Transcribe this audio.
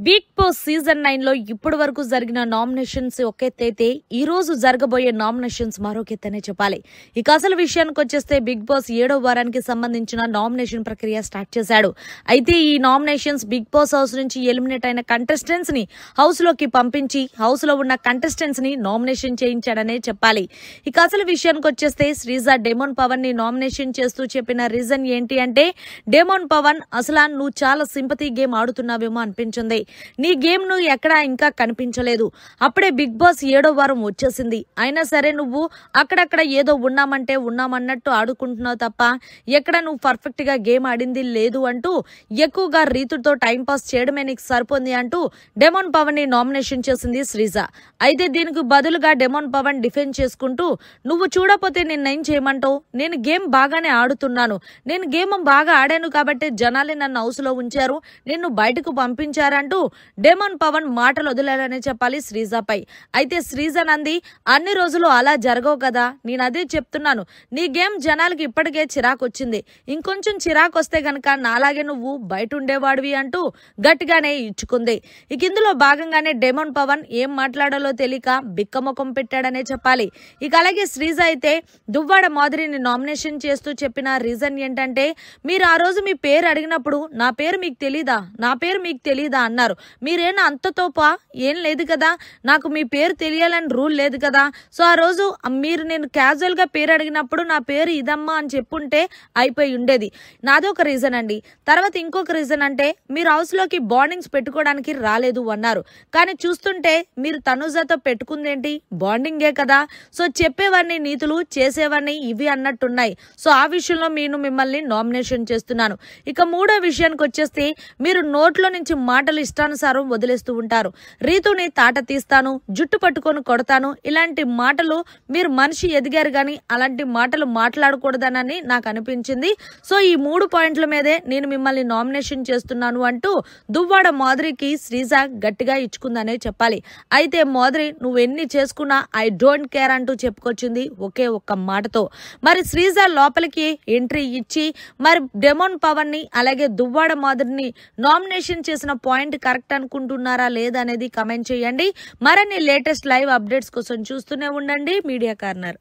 Big boss season 9 లో ఇప్పటి వరకు జరిగిన నామినేషన్స్ ఒక ఎత్తైతే ఈ రోజు జరగబోయే నామినేషన్స్ మరొక ఎత్తనే చెప్పాలి. ఇక అసలు విషయానికి వచ్చేస్తే బిగ్ బాస్ 7వ వారానికి సంబంధించిన నామినేషన్ ప్రక్రియ స్టార్ట్ చేశాడు. అయితే ఈ నామినేషన్స్ బిగ్ బాస్ హౌస్ నుంచి ఎలిమినేట్ అయిన కంటెస్టెంట్స్ ని హౌస్ లోకి పంపించి హౌస్ లో ఉన్న కంటెస్టెంట్స్ ని నామినేషన్ చేయించాడనే చెప్పాలి. ఇక అసలు విషయానికి వచ్చేస్తే శ్రీజ డెమోన్ పవన్ ని నామినేషన్ చేస్తూ చెప్పిన రీజన్ ఏంటి అంటే, డెమోన్ పవన్ అసలు నువ్వు చాలా సింపతి గేమ్ ఆడుతున్నావేమో అనిపించింది. నీ గేమ్ నువ్వు ఎక్కడా ఇంకా కనిపించలేదు. అప్పుడే బిగ్ బాస్ 7వ వారం వచ్చేసింది. అయినా సరే నువ్వు అక్కడక్కడ ఏదో ఉన్నామంటే ఉన్నామన్నట్టు ఆడుకుంటున్నావు తప్ప ఎక్కడ నువ్వు పర్ఫెక్ట్ గా గేమ్ ఆడింది లేదు అంటూ ఎక్కువగా రీతుతో టైం పాస్ చేయడమే నీకు సరిపోంది అంటూ డెమోన్ పవన్ ని నామినేషన్ చేసింది శ్రీజ. అయితే దీనికి బదులుగా డెమోన్ పవన్ డిఫెండ్ చేసుకుంటూ, నువ్వు చూడపోతే నిన్నేం చేయమంటావు, నేను గేమ్ బాగానే ఆడుతున్నాను, నేను గేమ్ బాగా ఆడాను కాబట్టి జనాలే నన్ను హౌస్ లో ఉంచారు, నిన్ను బయటకు పంపించారంటూ డెమోన్ పవన్ మాటలు వదిలాడనే చెప్పాలి శ్రీజపై. అయితే శ్రీజ నంది, అన్ని రోజులు అలా జరగవు కదా, నేను అదే చెప్తున్నాను, నీ గేమ్ జనాలకి ఇప్పటికే చిరాకు వచ్చింది, ఇంకొంచెం చిరాకు వస్తే గనక నాలాగే నువ్వు బయట ఉండేవాడివి అంటూ గట్టిగానే ఇచ్చుకుంది. ఇక ఇందులో భాగంగానే డెమోన్ పవన్ ఏం మాట్లాడాలో తెలియక బిక్కముఖం పెట్టాడనే చెప్పాలి. ఇక అలాగే శ్రీజ అయితే దువ్వాడ మాధురిని నామినేషన్ చేస్తూ చెప్పిన రీజన్ ఏంటంటే, మీరు ఆ రోజు మీ పేరు అడిగినప్పుడు నా పేరు మీకు తెలీదా, నా పేరు మీకు తెలీదా అన్నారు. మీరేనా అంత తోపా, ఏం లేదు కదా, నాకు మీ పేరు తెలియాలని రూల్ లేదు కదా. సో ఆ రోజు మీరు నేను క్యాజువల్ గా పేరు అడిగినప్పుడు నా పేరు ఇదమ్మా అని చెప్పుంటే అయిపోయి ఉండేది. నాదొక రీజన్ అండి. తర్వాత ఇంకొక రీజన్ అంటే, మీరు హౌస్ లోకి బాండింగ్స్ పెట్టుకోవడానికి రాలేదు అన్నారు. కానీ చూస్తుంటే మీరు తనుజతో పెట్టుకుందేంటి, బాండింగే కదా. సో చెప్పేవాడిని నీతులు, చేసేవాడిని ఇవి అన్నట్టున్నాయి. సో ఆ విషయంలో నేను మిమ్మల్ని నామినేషన్ చేస్తున్నాను. ఇక మూడో విషయానికి వచ్చేస్తే, మీరు నోట్లో నుంచి మాటలు ఇష్టానుసారం వదిలేస్తూ ఉంటారు. రీతుని తాట తీస్తాను, జుట్టు పట్టుకొని కొడతాను, ఇలాంటి మాటలు మీరు మనిషి ఎదిగారు కానీ అలాంటి మాటలు మాట్లాడకూడదనని నాకు అనిపించింది. సో ఈ 3 పాయింట్ల మీదే నేను మిమ్మల్ని నామినేషన్ చేస్తున్నాను అంటూ దువ్వాడ మాధురికి శ్రీజ గట్టిగా ఇచ్చుకుందనే చెప్పాలి. అయితే మాధురి నువ్వు ఎన్ని చేసుకున్నా ఐ డోంట్ కేర్ అంటూ చెప్పుకొచ్చింది ఒకే ఒక్క మాటతో. మరి శ్రీజ లోపలికి ఎంట్రీ ఇచ్చి మరి డెమోన్ పవన్ ని అలాగే దువ్వాడ మాధురిని నామినేషన్ చేసిన పాయింట్ కరెక్ట్ అనుకుంటున్నారా లేదా అనేది కమెంట్ చేయండి. మరిన్ని లేటెస్ట్ లైవ్ అప్డేట్స్ కోసం చూస్తూనే ఉండండి మీడియా కార్నర్.